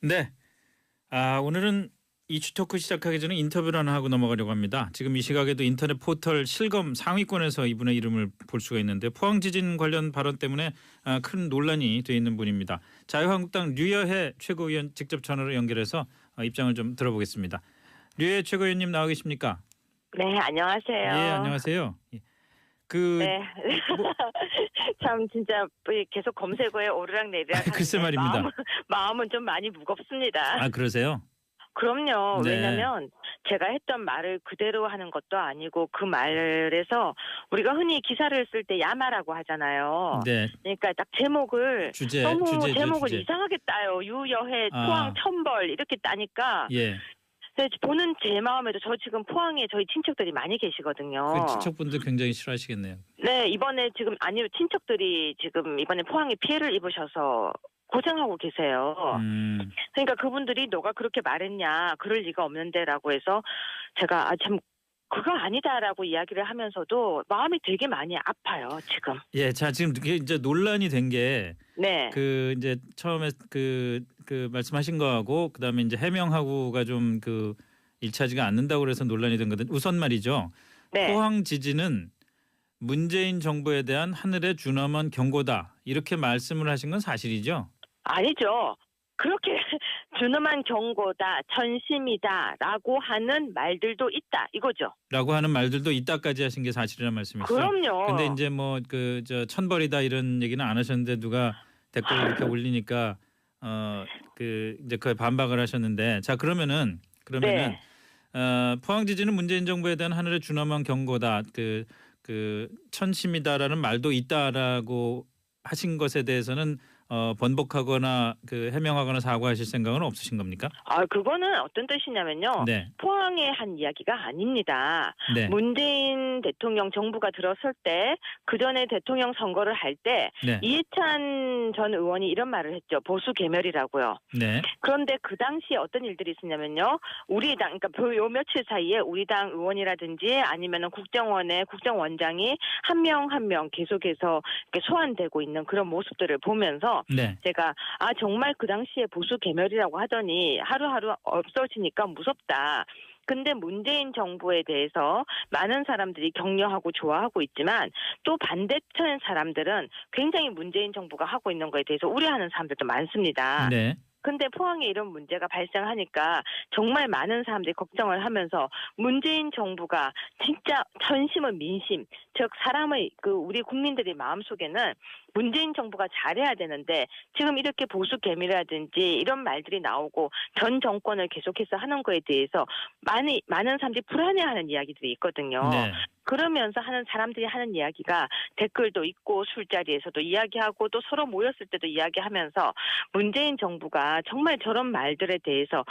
네. 오늘은 이슈 토크 시작하기 전에 인터뷰를 하나 하고 넘어가려고 합니다. 지금 이 시각에도 인터넷 포털 실검 상위권에서 이분의 이름을 볼 수가 있는데 포항 지진 관련 발언 때문에 큰 논란이 돼 있는 분입니다. 자유한국당 류여해 최고위원 직접 전화로 연결해서 입장을 좀 들어보겠습니다. 류여해 최고위원님 나와 계십니까? 네, 안녕하세요. 예, 안녕하세요. 네. 참 진짜 계속 검색어에 오르락내리락 글쎄 하는데 말입니다. 마음은 좀 많이 무겁습니다. 그러세요? 그럼요. 네. 왜냐하면 제가 했던 말을 그대로 하는 것도 아니고 그 말에서 우리가 흔히 기사를 쓸 때 야마라고 하잖아요. 네. 그러니까 딱 제목을 너무 주제죠, 제목을 주제. 이상하게 따요. 유여해 포항 천벌 이렇게 따니까 예. 보는 제 마음에도 저 지금 포항에 저희 친척들이 많이 계시거든요. 그 친척분들 굉장히 싫어하시겠네요. 네, 이번에 지금 친척들이 지금 이번에 포항에 피해를 입으셔서 고생하고 계세요. 그러니까 그분들이 너가 그렇게 말했냐, 그럴 리가 없는데라고 해서 제가 참 그거 아니다라고 이야기를 하면서도 마음이 되게 많이 아파요, 지금. 예, 자 지금 이게 이제 논란이 된 게 네. 그 이제 처음에 그 말씀하신 거하고 그다음에 이제 해명하고가 좀 그 일치하지가 않는다고 그래서 논란이 된 거든. 우선 말이죠. 네. 포항 지진은 문재인 정부에 대한 하늘의 준엄한 경고다. 이렇게 말씀을 하신 건 사실이죠? 아니죠. 그렇게 준엄한 경고다, 전심이다라고 하는 말들도 있다 이거죠. 라고 하는 말들도 이따까지 하신 게 사실이라는 말씀이시죠? 그럼요. 근데 이제 뭐 그 저 천벌이다 이런 얘기는 안 하셨는데 누가 댓글 이렇게 올리니까 그 이제 그에 반박을 하셨는데 자 그러면은 네. 포항 지진은 문재인 정부에 대한 하늘의 준엄한 경고다. 그 천심이다라는 말도 있다라고 하신 것에 대해서는 번복하거나 그 해명하거나 사과하실 생각은 없으신 겁니까? 그거는 어떤 뜻이냐면요. 네. 포항에 한 이야기가 아닙니다. 네. 문재인 대통령 정부가 들어설 때 그전에 대통령 선거를 할 때 네. 이해찬 전 의원이 이런 말을 했죠. 보수 개멸이라고요. 네. 그런데 그 당시에 어떤 일들이 있었냐면요. 우리 당, 그러니까 요 며칠 사이에 우리 당 의원이라든지 아니면은 국정원의 국정원장이 한 명 한 명 계속해서 이렇게 소환되고 있는 그런 모습들을 보면서 네. 제가 정말 그 당시에 보수 개멸이라고 하더니 하루하루 없어지니까 무섭다. 근데 문재인 정부에 대해서 많은 사람들이 격려하고 좋아하고 있지만 또 반대편 사람들은 굉장히 문재인 정부가 하고 있는 거에 대해서 우려하는 사람들도 많습니다. 네. 근데 포항에 이런 문제가 발생하니까 정말 많은 사람들이 걱정을 하면서 문재인 정부가 진짜 전심은 민심, 즉 사람의 우리 국민들의 마음속에는 문재인 정부가 잘해야 되는데 지금 이렇게 보수 개미라든지 이런 말들이 나오고 전 정권을 계속해서 하는 거에 대해서 많은 사람들이 불안해하는 이야기들이 있거든요. 네. 그러면서 하는 사람들이 하는 이야기가 댓글도 있고 술자리에서도 이야기하고 또 서로 모였을 때도 이야기하면서 문재인 정부가 정말 저런 말들에 대해서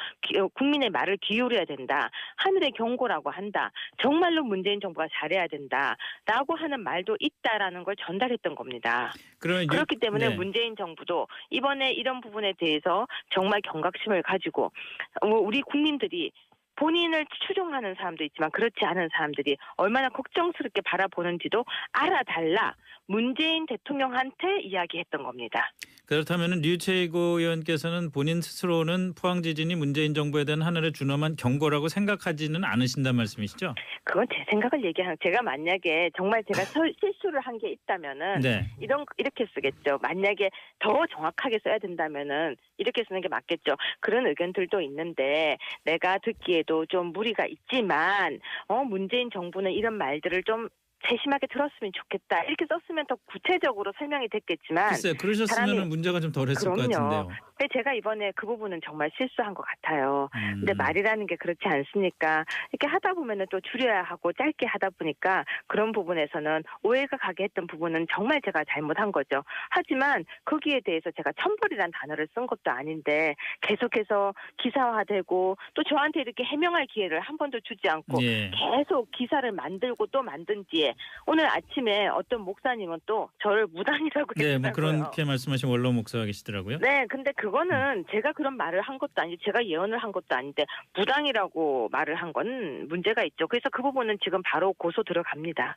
국민의 말을 기울여야 된다. 하늘의 경고라고 한다. 정말로 문재인 정부가 잘해야 된다라고 하는 말도 있다라는 걸 전달했던 겁니다. 그렇기 때문에 네. 문재인 정부도 이번에 이런 부분에 대해서 정말 경각심을 가지고 우리 국민들이 본인을 추종하는 사람도 있지만 그렇지 않은 사람들이 얼마나 걱정스럽게 바라보는지도 알아달라 문재인 대통령한테 이야기했던 겁니다. 그렇다면 류 최고위원께서는 본인 스스로는 포항 지진이 문재인 정부에 대한 하늘의 준엄한 경고라고 생각하지는 않으신다는 말씀이시죠? 그건 제 생각을 얘기하는 제가 만약에 정말 제가 실수를 한 게 있다면은 네. 이렇게 쓰겠죠. 만약에 더 정확하게 써야 된다면은 이렇게 쓰는 게 맞겠죠. 그런 의견들도 있는데 내가 듣기에도 좀 무리가 있지만 문재인 정부는 이런 말들을 좀 세심하게 들었으면 좋겠다. 이렇게 썼으면 더 구체적으로 설명이 됐겠지만 글쎄요. 그러셨으면 문제가 좀 덜했을 것 같은데요. 근데 제가 이번에 그 부분은 정말 실수한 것 같아요. 근데 말이라는 게 그렇지 않습니까? 이렇게 하다 보면은 또 줄여야 하고 짧게 하다 보니까 그런 부분에서는 오해가 가게 했던 부분은 정말 제가 잘못한 거죠. 하지만 거기에 대해서 제가 천벌이란 단어를 쓴 것도 아닌데 계속해서 기사화되고 또 저한테 이렇게 해명할 기회를 한 번도 주지 않고 예. 계속 기사를 만들고 또 만든 뒤에 오늘 아침에 어떤 목사님은 또 저를 무당이라고 네, 했더라고요. 뭐 그렇게 말씀하신 원로 목사가 계시더라고요. 네, 근데 그거는 제가 그런 말을 한 것도 아니고 제가 예언을 한 것도 아닌데 무당이라고 말을 한 건 문제가 있죠. 그래서 그 부분은 지금 바로 고소 들어갑니다.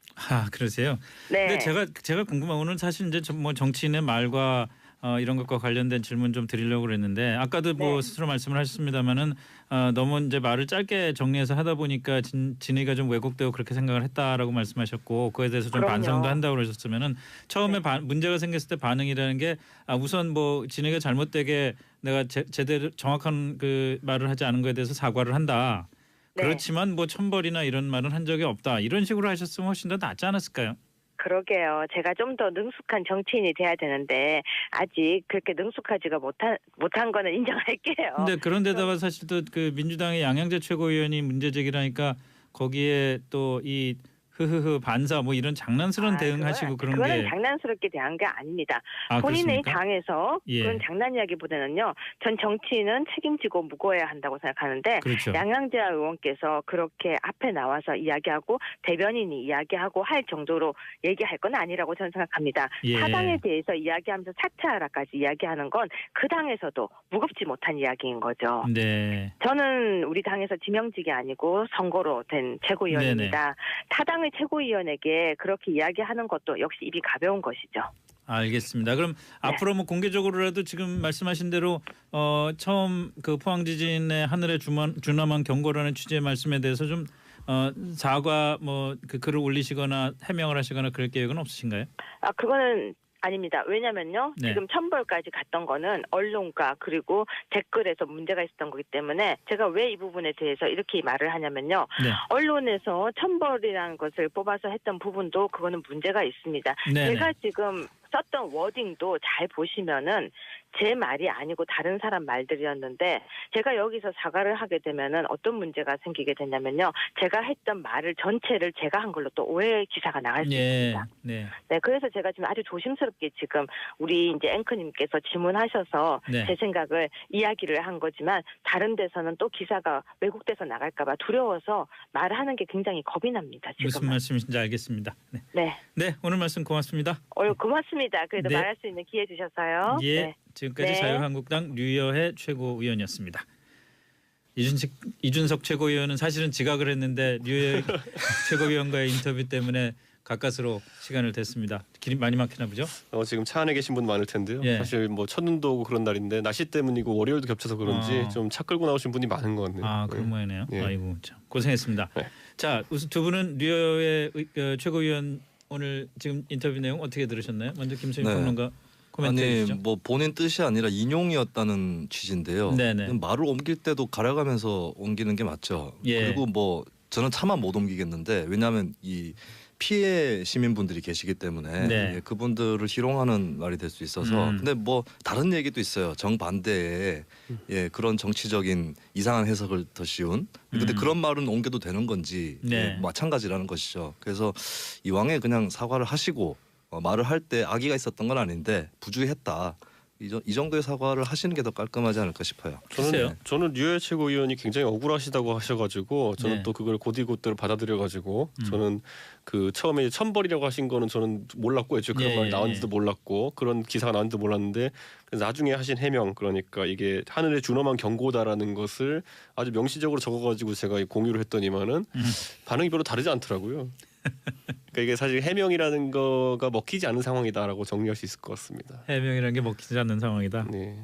그러세요? 네. 근데 제가 궁금한 거는 사실 이제 뭐 정치인의 말과 이런 것과 관련된 질문 좀 드리려고 그랬는데 아까도 뭐 네. 스스로 말씀을 하셨습니다마는 너무 이제 말을 짧게 정리해서 하다 보니까 진위가 좀 왜곡되고 그렇게 생각을 했다라고 말씀하셨고 그에 대해서 좀 그럼요. 반성도 한다고 그러셨으면은 처음에 네. 문제가 생겼을 때 반응이라는 게 우선 뭐 진위가 잘못되게 내가 제대로 정확한 그 말을 하지 않은 거에 대해서 사과를 한다. 네. 그렇지만 뭐 천벌이나 이런 말은 한 적이 없다. 이런 식으로 하셨으면 훨씬 더 낫지 않았을까요? 그러게요. 제가 좀 더 능숙한 정치인이 돼야 되는데 아직 그렇게 능숙하지가 못한 거는 인정할게요. 근데 그런데다가 사실 또 그 민주당의 양양재 최고위원이 문제 제기라니까 거기에 또 이 흐흐흐 반사 뭐 이런 장난스러운 대응하시고 그런 그거는 게 장난스럽게 대한 게 아닙니다. 아, 본인의 그렇습니까? 당에서 예. 그런 장난이야기보다는요. 전 정치인은 책임지고 무거워야 한다고 생각하는데 그렇죠. 양양재 의원께서 그렇게 앞에 나와서 이야기하고 대변인이 이야기하고 할 정도로 얘기할 건 아니라고 저는 생각합니다. 예. 사당에 대해서 이야기하면서 사퇴하라까지 이야기하는 건 그 당에서도 무겁지 못한 이야기인 거죠. 네. 저는 우리 당에서 지명직이 아니고 선거로 된 최고위원입니다. 타당의 최고위원에게 그렇게 이야기하는 것도 역시 입이 가벼운 것이죠. 알겠습니다. 그럼 앞으로 뭐 공개적으로라도 지금 말씀하신 대로 처음 그 포항 지진의 하늘에 준엄한 경고라는 취지의 말씀에 대해서 좀 사과 뭐 그 글을 올리시거나 해명을 하시거나 그럴 계획은 없으신가요? 그거는 아닙니다. 왜냐면요. 네. 지금 천벌까지 갔던 거는 언론과 그리고 댓글에서 문제가 있었던 거기 때문에 제가 왜 이 부분에 대해서 이렇게 말을 하냐면요. 네. 언론에서 천벌이라는 것을 뽑아서 했던 부분도 그거는 문제가 있습니다. 네네. 제가 지금 썼던 워딩도 잘 보시면은 제 말이 아니고 다른 사람 말들이었는데 제가 여기서 사과를 하게 되면은 어떤 문제가 생기게 되냐면요. 제가 했던 말을 전체를 제가 한 걸로 또 오해 기사가 나갈 수 있습니다. 네. 네, 그래서 제가 지금 아주 조심스럽게 지금 우리 이제 앵커님께서 질문하셔서 네. 제 생각을 이야기를 한 거지만 다른 데서는 또 기사가 왜곡돼서 나갈까봐 두려워서 말하는 게 굉장히 겁이 납니다. 지금. 무슨 말씀이신지 알겠습니다. 네. 네. 네, 오늘 말씀 고맙습니다. 고맙습니다. 그래도 네. 말할 수 있는 기회 주셔서요. 예. 네. 지금까지 네. 자유한국당 류여해 최고위원이었습니다. 이준석 최고위원은 사실은 지각을 했는데 류여해 최고위원과의 인터뷰 때문에 가까스로 시간을 댔습니다. 길이 많이 막히나 보죠? 지금 차 안에 계신 분 많을 텐데요. 예. 사실 뭐 첫눈도 오고 그런 날인데 날씨 때문이고 월요일도 겹쳐서 그런지 좀 차 끌고 나오신 분이 많은 것 같네요. 그런 모양이네요. 예. 아이고 참 고생했습니다. 네. 자, 우선 두 분은 류여해 최고위원 오늘 지금 인터뷰 내용 어떻게 들으셨나요? 먼저 김수민 네. 평론가 코멘트 아니 해주시죠. 뭐 본인 뜻이 아니라 인용이었다는 취지인데요. 네네. 말을 옮길 때도 가려가면서 옮기는 게 맞죠. 예. 그리고 뭐 저는 차마 못 옮기겠는데 왜냐하면 이 피해 시민분들이 계시기 때문에 네. 예, 그분들을 희롱하는 말이 될 수 있어서 근데 뭐 다른 얘기도 있어요. 정반대의 그런 정치적인 이상한 해석을 더 쉬운 근데 그런 말은 옮겨도 되는 건지 네. 마찬가지라는 것이죠. 그래서 이왕에 그냥 사과를 하시고 말을 할 때 악의가 있었던 건 아닌데 부주의했다. 이 정도의 사과를 하시는 게 더 깔끔하지 않을까 싶어요. 글쎄요. 저는 류여해 최고위원이 굉장히 억울하시다고 하셔가지고 저는 네. 또 그걸 곧이곧대로 받아들여가지고 저는 그 처음에 천벌이라고 하신 거는 저는 몰랐고 애초에 그런 예, 말이 예, 나왔는지도 몰랐고 그런 기사가 나왔는지도 몰랐는데 나중에 하신 해명 그러니까 이게 하늘에 준엄한 경고다라는 것을 아주 명시적으로 적어가지고 제가 공유를 했더니만은 반응이 별로 다르지 않더라고요. 그러니까 이게 사실 해명이라는 거가 먹히지 않는 상황이다라고 정리할 수 있을 것 같습니다. 해명이라는 게 먹히지 않는 상황이다. 네.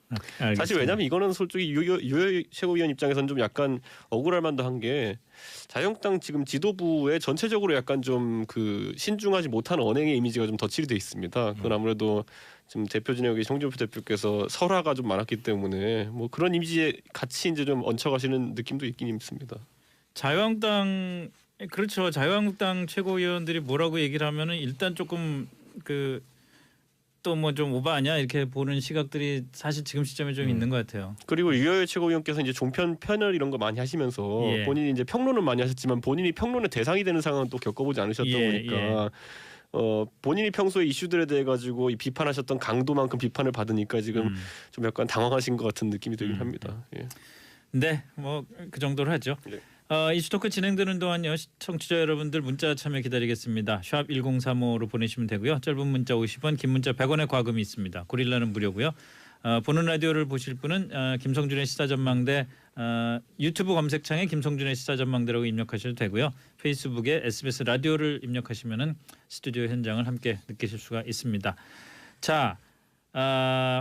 알겠습니다. 사실 왜냐하면 이거는 솔직히 유여 최고위원 입장에서는 좀 약간 억울할 만도 한 게 자유한국당 지금 지도부에 전체적으로 약간 좀 그 신중하지 못한 언행의 이미지가 좀 덧칠이 돼 있습니다. 그건 아무래도 지금 대표 진영의 홍준표 대표께서 설화가 좀 많았기 때문에 뭐 그런 이미지에 같이 이제 좀 얹혀가시는 느낌도 있긴 있습니다. 자유한국당 그렇죠. 자유한국당 최고위원들이 뭐라고 얘기를 하면은 일단 조금 그 또 뭐 좀 오버하냐 이렇게 보는 시각들이 사실 지금 시점에 좀 있는 것 같아요. 그리고 유여해 최고위원께서 이제 종편 패널 이런 거 많이 하시면서 예. 본인이 이제 평론은 많이 하셨지만 본인이 평론의 대상이 되는 상황은 또 겪어보지 않으셨다 보니까 본인이 평소에 이슈들에 대해 가지고 이 비판하셨던 강도만큼 비판을 받으니까 지금 좀 약간 당황하신 것 같은 느낌이 들긴 합니다. 예. 네, 뭐 그 정도로 하죠. 네. 이슈토크 진행되는 동안요. 청취자 여러분들 문자 참여 기다리겠습니다. 샵 1035로 보내시면 되고요. 짧은 문자 50원, 긴 문자 100원의 과금이 있습니다. 고릴라는 무료고요. 보는 라디오를 보실 분은 김성준의 시사전망대 유튜브 검색창에 김성준의 시사전망대라고 입력하셔도 되고요. 페이스북에 SBS 라디오를 입력하시면은 스튜디오 현장을 함께 느끼실 수가 있습니다. 자,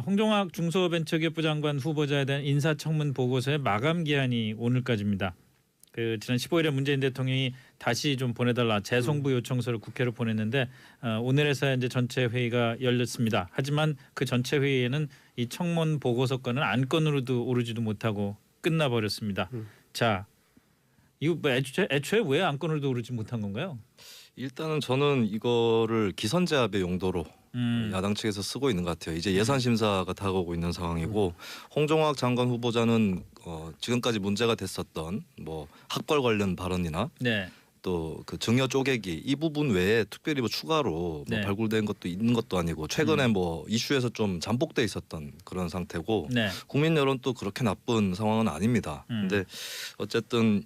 홍종학 중소벤처기업부 장관 후보자에 대한 인사청문 보고서의 마감 기한이 오늘까지입니다. 그 지난 15일에 문재인 대통령이 다시 좀 보내달라 재송부 요청서를 국회로 보냈는데 오늘에서야 이제 전체 회의가 열렸습니다. 하지만 그 전체 회의에는 이 청문 보고서건은 안건으로도 오르지도 못하고 끝나버렸습니다. 자, 이거 뭐 애초에 왜 안건으로도 오르지 못한 건가요? 일단은 저는 이거를 기선제압의 용도로 야당 측에서 쓰고 있는 것 같아요. 이제 예산 심사가 다가오고 있는 상황이고 홍종학 장관 후보자는 지금까지 문제가 됐었던 뭐 학벌 관련 발언이나 네. 또 그 증여 쪼개기 이 부분 외에 특별히 뭐 추가로 네. 뭐 발굴된 것도 있는 것도 아니고 최근에 뭐 이슈에서 좀 잠복돼 있었던 그런 상태고 네. 국민 여론도 그렇게 나쁜 상황은 아닙니다. 근데 어쨌든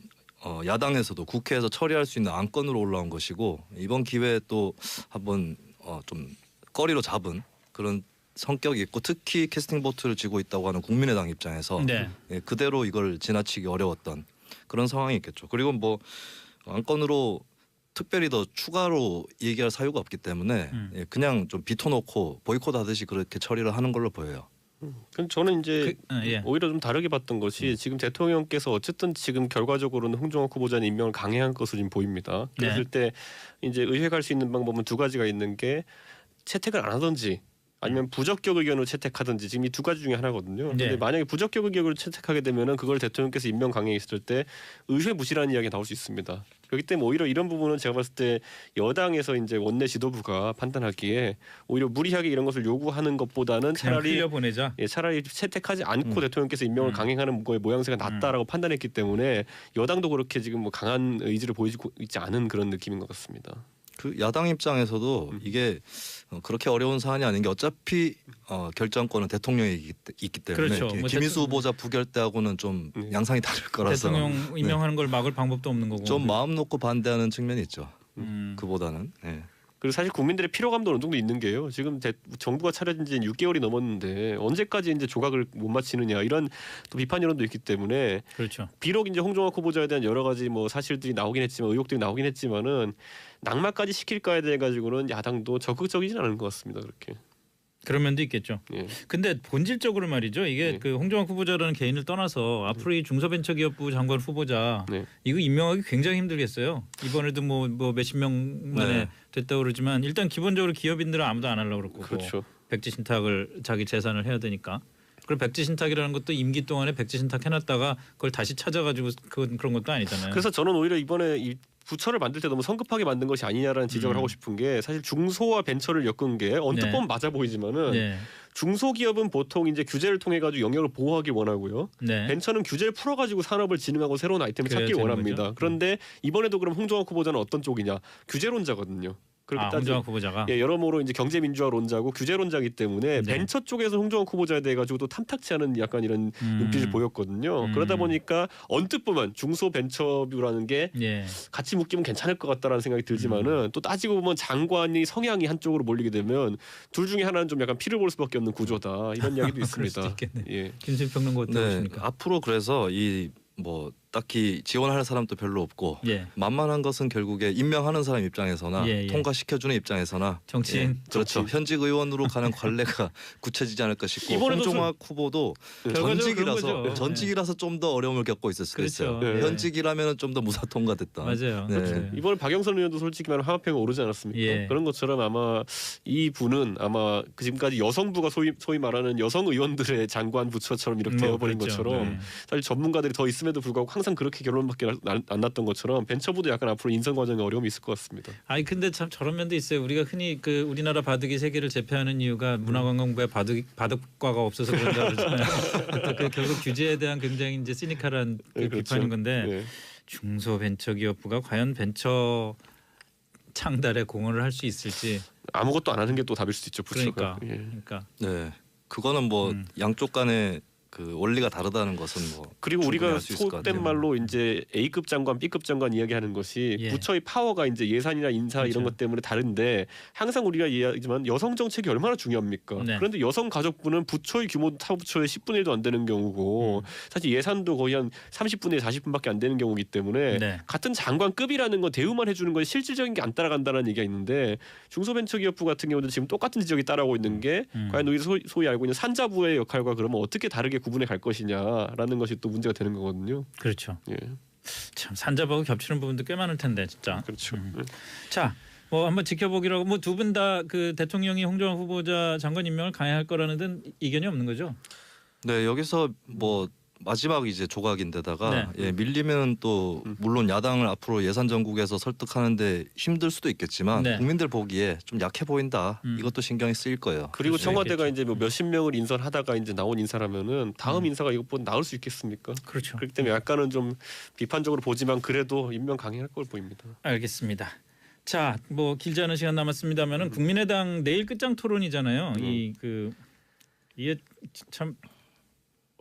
야당에서도 국회에서 처리할 수 있는 안건으로 올라온 것이고 이번 기회에 또 한번 좀 거리로 잡은 그런 성격이 있고 특히 캐스팅 보트를 쥐고 있다고 하는 국민의당 입장에서 네. 예, 그대로 이걸 지나치기 어려웠던 그런 상황이 있겠죠. 그리고 뭐 안건으로 특별히 더 추가로 얘기할 사유가 없기 때문에 예, 그냥 좀 비토놓고 보이콧하듯이 그렇게 처리를 하는 걸로 보여요. 그럼 저는 이제 예. 오히려 좀 다르게 봤던 것이 지금 대통령께서 어쨌든 지금 결과적으로는 홍종학 후보자는 임명을 강행한 것으로 지금 보입니다. 그랬을 때 이제 의회 갈 수 있는 방법은 두 가지가 있는 게 채택을 안 하든지 아니면 부적격 의견으로 채택하든지 지금 이 두 가지 중에 하나거든요. 근데 만약에 부적격 의견으로 채택하게 되면은 그걸 대통령께서 임명 강행했을 때 의회 무시라는 이야기가 나올 수 있습니다. 그렇기 때문에 오히려 이런 부분은 제가 봤을 때 여당에서 이제 원내 지도부가 판단하기에 오히려 무리하게 이런 것을 요구하는 것보다는 차라리 보내자. 차라리 채택하지 않고 대통령께서 임명을 강행하는 거의 모양새가 낫다라고 판단했기 때문에 여당도 그렇게 지금 뭐 강한 의지를 보이고 있지 않은 그런 느낌인 것 같습니다. 그 야당 입장에서도 이게 그렇게 어려운 사안이 아닌 게 어차피 결정권은 대통령이 있기 때문에 그렇죠. 뭐 김희수 후보자 부결 때하고는 좀 양상이 다를 거라서 대통령 임명하는 걸 막을 방법도 없는 거고. 좀 마음 놓고 반대하는 측면이 있죠. 그보다는. 예. 그리고 사실 국민들의 피로감도 어느 정도 있는 게요. 지금 정부가 차려진 지 6개월이 넘었는데 언제까지 이제 조각을 못 맞히느냐 이런 또 비판 여론도 있기 때문에 그렇죠. 비록 이제 홍종학 후보자에 대한 여러 가지 뭐 사실들이 나오긴 했지만 의혹들이 나오긴 했지만은 낙마까지 시킬까에 대해 가지고는 야당도 적극적이진 않은 것 같습니다. 그렇게. 그런 면도 있겠죠. 예. 근데 본질적으로 말이죠. 이게 그 홍종학 후보자라는 개인을 떠나서 앞으로 이 중소벤처기업부 장관 후보자 이거 임명하기 굉장히 힘들겠어요. 이번에도 뭐 몇십 명 만에 됐다고 그러지만 일단 기본적으로 기업인들은 아무도 안 하려고 그럴 거고 그렇죠. 백지 신탁을 자기 재산을 해야 되니까. 그리고 백지 신탁이라는 것도 임기 동안에 백지 신탁 해놨다가 그걸 다시 찾아가지고 그런 것도 아니잖아요. 그래서 저는 오히려 이번에 이 부처를 만들 때 너무 성급하게 만든 것이 아니냐라는 지적을 하고 싶은 게 사실 중소와 벤처를 엮은 게 언뜻 보면 맞아 보이지만은 중소기업은 보통 이제 규제를 통해 가지고 영역을 보호하길 원하고요. 벤처는 규제를 풀어가지고 산업을 진흥하고 새로운 아이템을 찾길 원합니다. 거죠? 그런데 이번에도 그럼 홍종학 후보자는 어떤 쪽이냐? 규제론자거든요. 홍종학 후보자가 여러모로 이제 경제민주화론자고 규제론자이기 때문에 벤처 쪽에서 홍종학 후보자에 대해 가지고 또 탐탁치 않은 약간 이런 눈빛을 보였거든요. 그러다 보니까 언뜻 보면 중소벤처부라는 게 같이 묶이면 괜찮을 것 같다라는 생각이 들지만은 또 따지고 보면 장관이 성향이 한쪽으로 몰리게 되면 둘 중에 하나는 좀 약간 피를 볼 수밖에 없는 구조다 이런 이야기도 있습니다. 예. 김수희 평론가 어떠십니까? 앞으로 그래서 이 뭐 딱히 지원할 사람도 별로 없고 만만한 것은 결국에 임명하는 사람 입장에서나 통과시켜주는 입장에서나 정치인 그렇죠. 현직 의원으로 가는 관례가 굳혀지지 않을까 싶고 홍종학 후보도 전직이라서 좀 더 어려움을 겪고 있을 수도 있어요. 현직이라면 좀 더 무사 통과됐다. 맞아요. 이번에 박영선 의원도 솔직히 말하면 화합회가 오르지 않았습니까? 그런 것처럼 아마 이 분은 아마 지금까지 여성부가 소위 말하는 여성 의원들의 장관 부처처럼 이렇게 되어버린 것처럼 사실 전문가들이 더 있음에도 불구하고 항상 그렇게 결론밖에 안 났던 것처럼 벤처부도 약간 앞으로 인선 과정에 어려움이 있을 것 같습니다. 아니 근데 참 저런 면도 있어요. 우리가 흔히 그 우리나라 바둑이 세계를 제패하는 이유가 문화관광부에 바둑과가 없어서 그런다 그러잖아요. 그 결국 규제에 대한 굉장히 이제 시니컬한 그 비판인 건데 중소벤처기업부가 과연 벤처 창달에 공헌을 할 수 있을지 아무것도 안 하는 게 또 답일 수도 있죠. 부처가. 그러니까. 네, 그거는 뭐 양쪽 간에 그 원리가 다르다는 것은 뭐 그리고 충분히 우리가 알수 있을 것 소된 같아요. 말로 이제 A급 장관, B급 장관 이야기하는 것이 예. 부처의 파워가 이제 예산이나 인사 그렇죠. 이런 것 때문에 다른데 항상 우리가 이야기하지만 여성 정책이 얼마나 중요합니까? 네. 그런데 여성 가족부는 부처의 규모 타부처의 10분의 1도 안 되는 경우고 사실 예산도 거의 한 30분의 40분밖에 안 되는 경우이기 때문에 네. 같은 장관급이라는 건 대우만 해주는 건 실질적인 게 안 따라간다는 얘기가 있는데 중소벤처기업부 같은 경우도 지금 똑같은 지적이 따라오고 있는 게 과연 우리 소위 알고 있는 산자부의 역할과 그러면 어떻게 다르게 구분해 갈 것이냐라는 것이 또 문제가 되는 거거든요. 그렇죠. 예, 참 산자하고 겹치는 부분도 꽤 많을 텐데 진짜. 그렇죠. 자, 뭐 한번 지켜보기로 하고 뭐 두 분 다 그 대통령이 홍정화 후보자 장관 임명을 강행할 거라는 데는 이견이 없는 거죠? 네, 여기서 뭐 마지막 이제 조각인데다가 네. 예, 밀리면 또 물론 야당을 앞으로 예산 전국에서 설득하는데 힘들 수도 있겠지만 네. 국민들 보기에 좀 약해 보인다. 이것도 신경이 쓰일 거예요. 그리고 그럴 수 청와대가 있겠죠. 이제 뭐 몇십 명을 인선하다가 이제 나온 인사라면은 다음 인사가 이것보다 나을 수 있겠습니까? 그렇죠. 그렇기 때문에 약간은 좀 비판적으로 보지만 그래도 임명 강행할 걸 보입니다. 알겠습니다. 자, 뭐 길지 않은 시간 남았습니다만은 국민의당 내일 끝장 토론이잖아요. 이게 참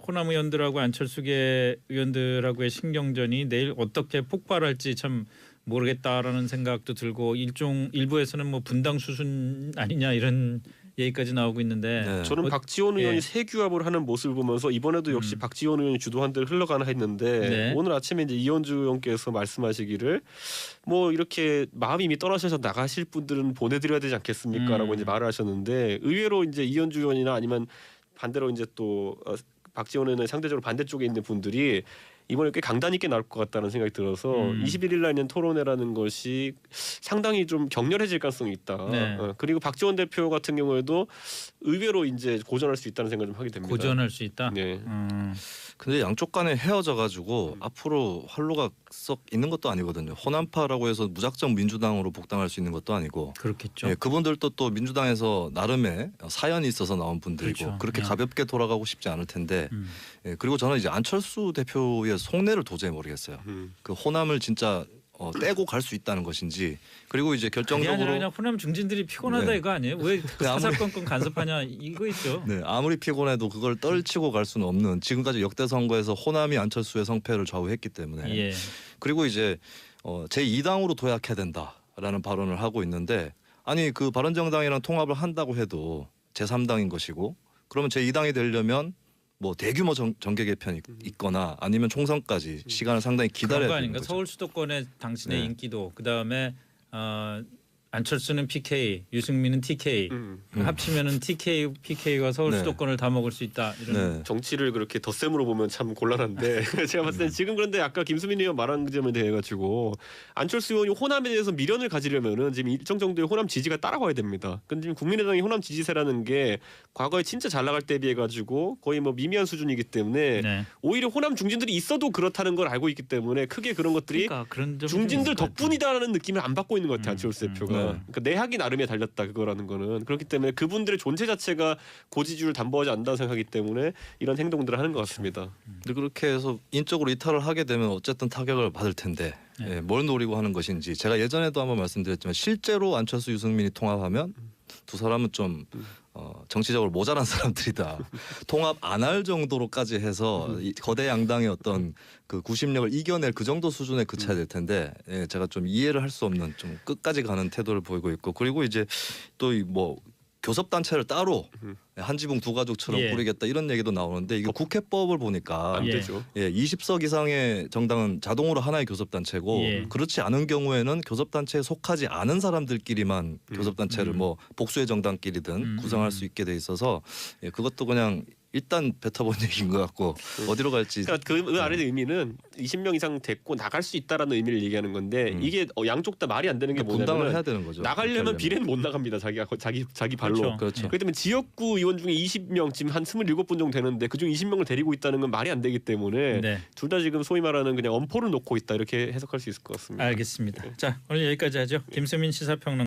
호남 의원들하고 안철수계 의원들하고의 신경전이 내일 어떻게 폭발할지 참 모르겠다라는 생각도 들고 일부에서는 뭐 분당 수순 아니냐 이런 얘기까지 나오고 있는데 네. 저는 박지원 의원이 예. 세규합을 하는 모습을 보면서 이번에도 역시 박지원 의원이 주도한 대로 흘러가나 했는데 네. 오늘 아침에 이제 이현주 의원께서 말씀하시기를 뭐 이렇게 마음이 이미 떨어져서 나가실 분들은 보내드려야 되지 않겠습니까라고 이제 말을 하셨는데 의외로 이제 이현주 의원이나 아니면 반대로 이제 또 박지원 의원의 상대적으로 반대쪽에 있는 분들이 이번에 꽤 강단 있게 나올 것 같다는 생각이 들어서 21일 날 있는 토론회라는 것이 상당히 좀 격렬해질 가능성이 있다. 네. 그리고 박지원 대표 같은 경우에도 의외로 이제 고전할 수 있다는 생각을 좀 하게 됩니다. 고전할 수 있다. 네. 근데 양쪽 간에 헤어져 가지고 앞으로 활로가 썩 있는 것도 아니거든요. 호남파라고 해서 무작정 민주당으로 복당할 수 있는 것도 아니고. 그렇겠죠. 예, 그분들도 또 민주당에서 나름의 사연이 있어서 나온 분들이고 그렇죠. 그렇게 네. 가볍게 돌아가고 싶지 않을 텐데 예, 그리고 저는 이제 안철수 대표의 속내를 도저히 모르겠어요. 그 호남을 진짜 떼고 갈 수 있다는 것인지 그리고 이제 그게 결정적으로 아니라 그냥 호남 중진들이 피곤하다 네. 이거 아니에요? 왜 아무리- 사사건건 간섭하냐 이거 있죠. 네, 아무리 피곤해도 그걸 떨치고 갈 수는 없는 지금까지 역대 선거에서 호남이 안철수의 성패를 좌우했기 때문에 예. 그리고 이제 제2당으로 도약해야 된다라는 발언을 하고 있는데 아니 그 바른정당이랑 통합을 한다고 해도 제3당인 것이고 그러면 제2당이 되려면 뭐 대규모 정계 개편이 있거나 아니면 총선까지 시간을 상당히 그런 기다려야 거 되는 아닌가? 거죠. 서울 수도권의 당신의 네. 인기도 그다음에 안철수는 PK, 유승민은 TK 합치면은 TK, PK가 서울 네. 수도권을 다 먹을 수 있다 이런. 네. 정치를 그렇게 덧셈으로 보면 참 곤란한데 제가 봤을 때 지금 그런데 아까 김수민 의원 말한 그 점에 대해 가지고 안철수 의원이 호남에 대해서 미련을 가지려면은 지금 일정 정도의 호남 지지가 따라가야 됩니다. 근데 지금 국민의당이 호남 지지세라는 게 과거에 진짜 잘 나갈 때 비해 가지고 거의 뭐 미미한 수준이기 때문에 네. 오히려 호남 중진들이 있어도 그렇다는 걸 알고 있기 때문에 크게 그런 것들이 그러니까 그런 점이 중진들 좀 있을 것 같아요. 덕분이다라는 느낌을 안 받고 있는 것 같아요. 안철수 대표가. 네. 그러니까 내학이 나름에 달렸다 그거라는 거는. 그렇기 때문에 그분들의 존재 자체가 고지주를 담보하지 않는다는 생각이기 때문에 이런 행동들을 하는 것 같습니다. 근데 그렇게 해서 인적으로 이탈을 하게 되면 어쨌든 타격을 받을 텐데 네. 예, 뭘 노리고 하는 것인지 제가 예전에도 한번 말씀드렸지만 실제로 안철수 유승민이 통합하면 두 사람은 좀 정치적으로 모자란 사람들이다. 통합 안 할 정도로까지 해서 이 거대 양당의 어떤 그 구심력을 이겨낼 그 정도 수준에 그쳐야 될 텐데 예, 제가 좀 이해를 할 수 없는 좀 끝까지 가는 태도를 보이고 있고 그리고 이제 또 뭐 교섭단체를 따로 한 지붕 두 가족처럼 예. 꾸리겠다 이런 얘기도 나오는데 이거 국회법을 보니까 안 예. 되죠. 예, 20석 이상의 정당은 자동으로 하나의 교섭단체고 예. 그렇지 않은 경우에는 교섭단체에 속하지 않은 사람들끼리만 교섭단체를 뭐 복수의 정당끼리든 구성할 수 있게 돼 있어서 예, 그것도 그냥 일단 뱉어본 얘기인 것 같고 어디로 갈지 그러니까 그 안에 의미는 20명 이상 됐고 나갈 수 있다라는 의미를 얘기하는 건데 이게 양쪽 다 말이 안 되는 게 분당을 뭐냐면 해야 되는 거죠. 나가려면 비례는 못 나갑니다. 자기 발로. 그렇죠. 그렇죠. 그렇기 때문에 지역구 의원 중에 20명 지금 한 27분 정도 되는데 그중 20명을 데리고 있다는 건 말이 안 되기 때문에 네. 둘 다 지금 소위 말하는 그냥 엄포를 놓고 있다 이렇게 해석할 수 있을 것 같습니다. 알겠습니다. 자 오늘 여기까지 하죠. 김수민 시사평론.